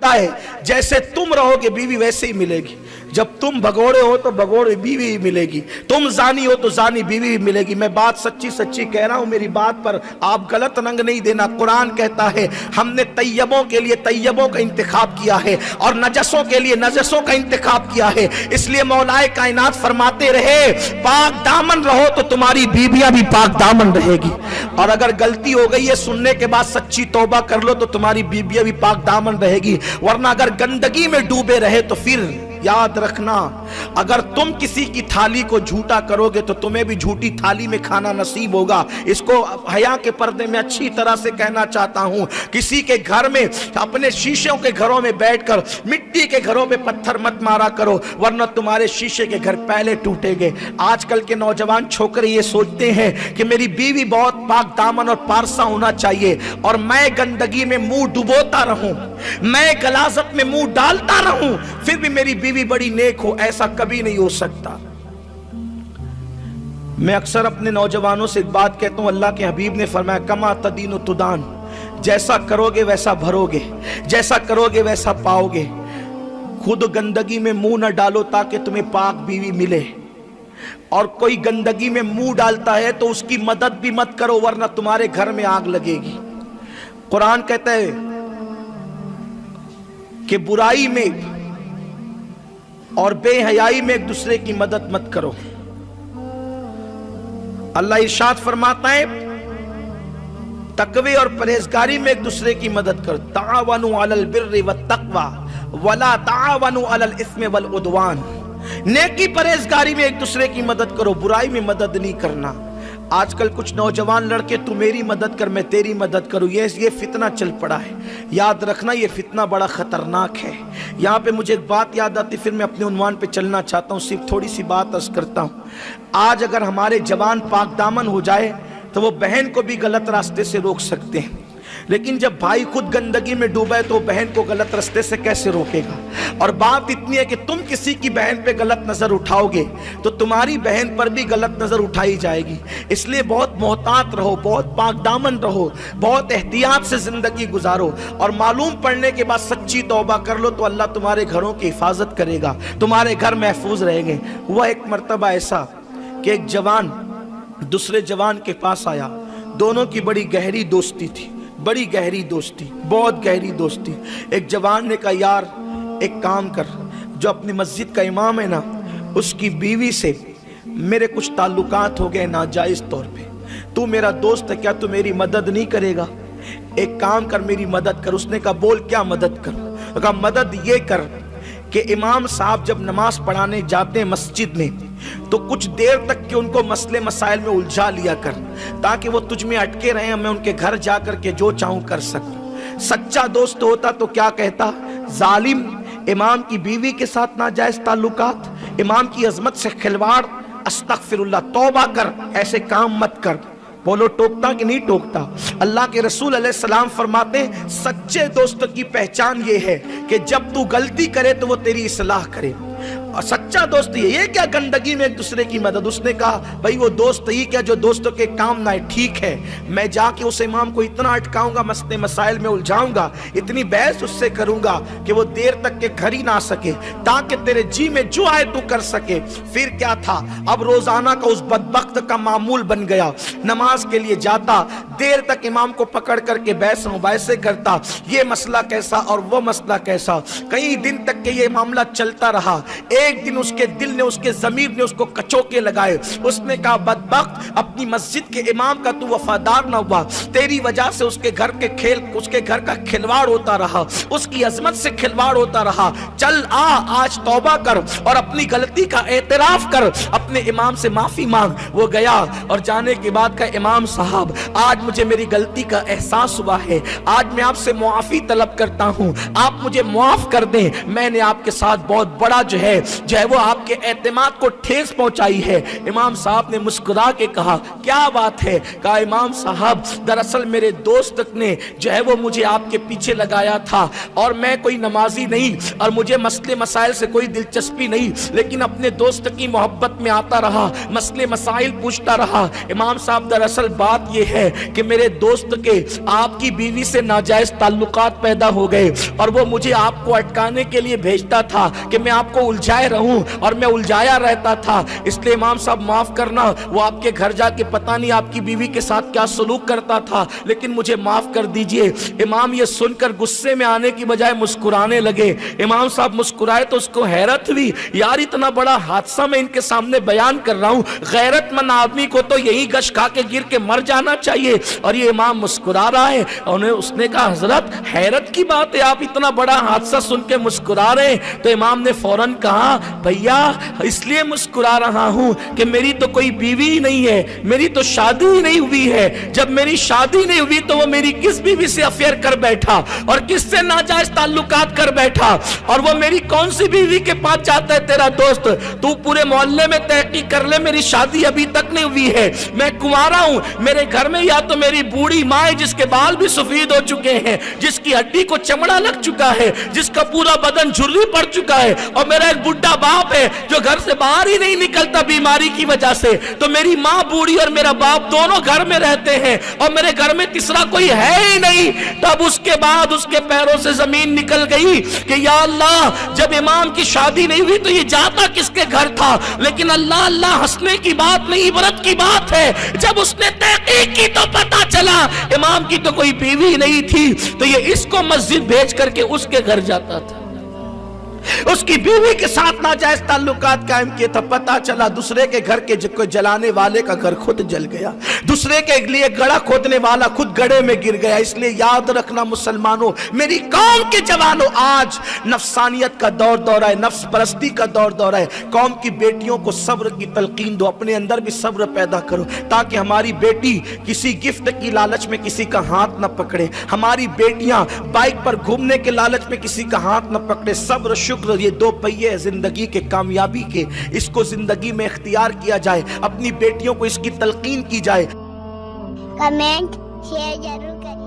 लगता है जैसे तुम रहोगे बीवी वैसे ही मिलेगी। जब तुम भगोड़े हो तो भगोड़े बीवी ही मिलेगी, तुम जानी हो तो जानी बीवी ही मिलेगी। मैं बात सच्ची सच्ची कह रहा हूं, मेरी बात पर आप गलत रंग नहीं देना। कुरान कहता है हमने तैयबों के लिए तैयबों का इंतखाब किया है और नजसों के लिए नजसों का इंतखाब किया है। इसलिए मौलाए कायनात फरमाते रहे पाक दामन रहो तो तुम्हारी बीवियां भी पाक दामन रहेगी। और अगर गलती हो गई है सुनने के बाद सच्ची तौबा कर लो तो तुम्हारी बीवियां भी पाक दामन रहेगी। वरना अगर गंदगी में डूबे रहे तो फिर याद रखना, अगर तुम किसी की थाली को झूठा करोगे तो तुम्हें भी झूठी थाली में खाना नसीब होगा। इसको हया के पर्दे में अच्छी तरह से कहना चाहता हूं। किसी के घर में, अपने शीशों के घरों में बैठकर मिट्टी के घरों में पत्थर मत मारा करो, वरना तुम्हारे शीशे के घर पहले टूटेंगे। आजकल के नौजवान छोकरे ये सोचते हैं कि मेरी बीवी बहुत पाक दामन और पारसा होना चाहिए और मैं गंदगी में मुंह डुबोता रहूं, मैं गलाजत में मुंह डालता रहूं, फिर भी मेरी बीवी बड़ी नेक हो। ऐसा कभी नहीं हो सकता। मैं अक्सर अपने नौजवानों से एक बात कहता हूं, अल्लाह के हबीब ने फरमाया कमा तदीन तुदान, जैसा करोगे वैसा भरोगे, जैसा करोगे वैसा पाओगे। खुद गंदगी में मुंह न डालो ताकि तुम्हें पाक बीवी मिले, और कोई गंदगी में मुंह डालता है तो उसकी मदद भी मत करो वरना तुम्हारे घर में आग लगेगी। कुरान कहता है कि बुराई में और बेहयाई में एक दूसरे की मदद मत करो। अल्लाह इरशाद फरमाता है तकवे और परहेजगारी में एक दूसरे की मदद करो। तावनु अलल बिर्रि वत्तक़वा वला तावनु अलल इस्मि वल उद्वान। नेकी परहेजगारी में एक दूसरे की मदद करो, बुराई में मदद नहीं करना। आजकल कुछ नौजवान लड़के तू मेरी मदद कर मैं तेरी मदद करूं, ये फितना चल पड़ा है। याद रखना ये फितना बड़ा खतरनाक है। यहाँ पे मुझे एक बात याद आती, फिर मैं अपने उन्वान पे चलना चाहता हूँ। सिर्फ थोड़ी सी बात अर्ज करता हूँ। आज अगर हमारे जवान पाक दामन हो जाए तो वो बहन को भी गलत रास्ते से रोक सकते हैं, लेकिन जब भाई खुद गंदगी में डूबा है तो बहन को गलत रास्ते से कैसे रोकेगा। और बात इतनी है कि तुम किसी की बहन पे गलत नजर उठाओगे तो तुम्हारी बहन पर भी गलत नजर उठाई जाएगी। इसलिए बहुत मोहतात रहो, बहुत पाकदामन रहो, बहुत एहतियात से जिंदगी गुजारो, और मालूम पड़ने के बाद सच्ची तौबा कर लो तो अल्लाह तुम्हारे घरों की हिफाजत करेगा, तुम्हारे घर महफूज रहेंगे। हुआ एक मर्तबा ऐसा कि एक जवान दूसरे जवान के पास आया, दोनों की बड़ी गहरी दोस्ती थी, बड़ी गहरी दोस्ती, बहुत गहरी दोस्ती। एक जवान ने कहा यार एक काम कर, जो अपनी मस्जिद का इमाम है ना उसकी बीवी से मेरे कुछ ताल्लुकात हो गए नाजायज तौर पे, तू मेरा दोस्त है, क्या तू मेरी मदद नहीं करेगा? एक काम कर मेरी मदद कर। उसने कहा बोल क्या मदद कर? कहा मदद ये कर कि इमाम साहब जब नमाज पढ़ाने जाते हैं मस्जिद में तो कुछ देर तक के उनको मसले मसाइल में उलझा लिया कर, ताकि वो तुझ में अटके रहे, मैं उनके घर जा कर के जो चाहूं कर सकूं। सच्चा दोस्त होता तो क्या कहता? जालिम इमाम की बीवी के साथ नाजायज ताल्लुकात, इमाम की अजमत से खिलवाड़, अस्तगफिरुल्लाह, तौबा कर, ऐसे काम मत कर। बोलो टोकता कि नहीं टोकता? अल्लाह के रसूल अलैहिस्सलाम फरमाते हैं सच्चे दोस्त की पहचान ये है कि जब तू गलती करे तो वो तेरी इस्लाह करे। और सच्चा दोस्त ये क्या गंदगी में एक दूसरे की मदद। उसने कहा भाई वो दोस्त ही क्या जो दोस्तों के काम ना है, ठीक है मैं जाके उस इमाम को इतना अटकाऊंगा, मसले मसाइल में उलझाऊंगा, इतनी बहस उससे करूंगा कि वो देर तक के घर ही ना सके, ताकि तेरे जी में जो आए तू कर सके। फिर क्या था, अब रोजाना का उस बदबख्त का मामूल बन गया, नमाज के लिए जाता, देर तक इमाम को पकड़ करके बहस मुबाहिसे करता, ये मसला कैसा और वो मसला कैसा। कई दिन तक के ये मामला चलता रहा। एक दिन उसके दिल ने, उसके ज़मीर ने उसको कचोके लगाए। उसने कहा बदबख्त, अपनी मस्जिद के इमाम का तू वफादार ना हुआ, तेरी वजह से उसके घर के खेल, उसके घर का खिलवाड़ होता रहा, उसकी अजमत से खिलवाड़ होता रहा। चल आ आज तौबा कर और अपनी गलती का एतराफ कर, अपने इमाम से माफी मांग। वो गया और जाने के बाद का इमाम साहब आज मुझे मेरी गलती का एहसास हुआ है, आज मैं आपसे मुआफी तलब करता हूँ, आप मुझे मुआफ कर दें, मैंने आपके साथ बहुत बड़ा जो है جو ہے وہ آپ کے اعتماد کو ٹھیس پہنچائی ہے۔ امام صاحب نے مسکرا کے کہا کیا بات ہے؟ کہا امام صاحب دراصل میرے دوست نے جو ہے وہ مجھے آپ کے پیچھے لگایا تھا، اور میں کوئی نمازی نہیں اور مجھے مسئلے مسائل سے کوئی دلچسپی نہیں، لیکن اپنے دوست کی محبت میں آتا رہا، مسئلے مسائل پوچھتا رہا۔ امام صاحب دراصل بات یہ ہے کہ میرے دوست کے آپ کی بیوی سے ناجائز تعلقات پیدا ہو گئے، اور وہ مجھے آپ کو اٹکانے کے لیے بھیجتا تھا کہ میں آپ کو الجھائے رہوں، اور میں الجھایا رہتا تھا۔ اس لیے امام صاحب معاف کرنا، وہ آپ کے گھر جا کے پتہ نہیں آپ کی بیوی کے ساتھ کیا سلوک کرتا تھا، لیکن مجھے معاف کر دیجئے۔ امام یہ سن کر غصے میں آنے کی بجائے مسکرانے لگے۔ امام صاحب مسکرائے تو اس کو حیرت ہوئی، یار اتنا بڑا حادثہ میں ان کے سامنے بیان کر رہا ہوں، غیرت مند آدمی کو تو یہی گش کھا کے گر کے مر جانا چاہیے، اور یہ امام مسکرا رہا ہے۔ اس نے کہا حضرت حیرت کی بات ہے، آپ اتنا بڑا حادثہ سن کے مسکرا رہے ہیں۔ تو امام نے فوراً کہا بھیا اس لیے مسکرا رہا ہوں کہ میری تو کوئی بیوی ہی نہیں ہے، میری تو شادی ہی نہیں ہوئی ہے۔ جب میری شادی نہیں ہوئی تو وہ میری کس بیوی سے افیئر کر بیٹھا اور کس سے ناجائز تعلقات کر بیٹھا، اور وہ میری کون سی بیوی کے پاس جاتا ہے تیرا دوست؟ تو پورے محلے میں تحقیق کر لے، میری شادی ابھی تک نہیں ہوئی ہے، میں کنوارا ہوں۔ میرے گھر میں یا تو میری بوڑھی ماں ہے جس کے بال بھی سفید ہو چکے ہیں، جس کی ہڈی کو چمڑا لگ چکا ہے، جس کا پورا بدن جھرری پڑ چکا ہے، اور میرا ایک بڈھا باپ ہے جو گھر سے باہر ہی نہیں نکلتا بیماری کی وجہ سے۔ تو میری ماں بوڑھی اور میرا باپ دونوں گھر میں رہتے ہیں، اور میرے گھر میں تیسرا کوئی ہے ہی نہیں۔ تب اس کے بعد اس کے پیروں سے زمین نکل گئی کہ یا اللہ جب امام کی شادی نہیں ہوئی تو یہ جاتا کس کے گھر تھا؟ لیکن اللہ اللہ ہنسنے کی بات نہیں، عبرت کی بات ہے۔ جب اس نے تحقیق کی تو پتا چلا امام کی تو کوئی بیوی نہیں تھی، تو یہ اس کو مسجد بھیج کر کے اس کے گھر جاتا تھا، اس کی بیوی کے ساتھ ناجائز تعلقات قائم کیے تھا۔ پتا چلا دوسرے کے گھر کے جلانے والے کا گھر خود جل گیا، دوسرے کے لیے گڑھا کھودنے والا خود گڑھے میں گر گیا۔ اس لیے یاد رکھنا مسلمانوں، میری قوم کے جوانوں، آج نفسانیت کا دور ہے، نفس پرستی کا دور ہے۔ قوم کی بیٹیوں کو صبر کی تلقین دو، اپنے اندر بھی صبر پیدا کرو، تاکہ ہماری بیٹی کسی گفٹ کی لالچ میں کسی کا ہاتھ نہ پکڑے، ہماری بیٹیاں بائک پر گھومنے کے لالچ میں کسی کا ہاتھ نہ پکڑے۔ صبر شکر یہ دو پہیے زندگی کے کامیابی کے، اس کو زندگی میں اختیار کیا جائے، اپنی بیٹیوں کو اس کی تلقین کی جائے۔ کمنٹ شیئر ضرور کریں۔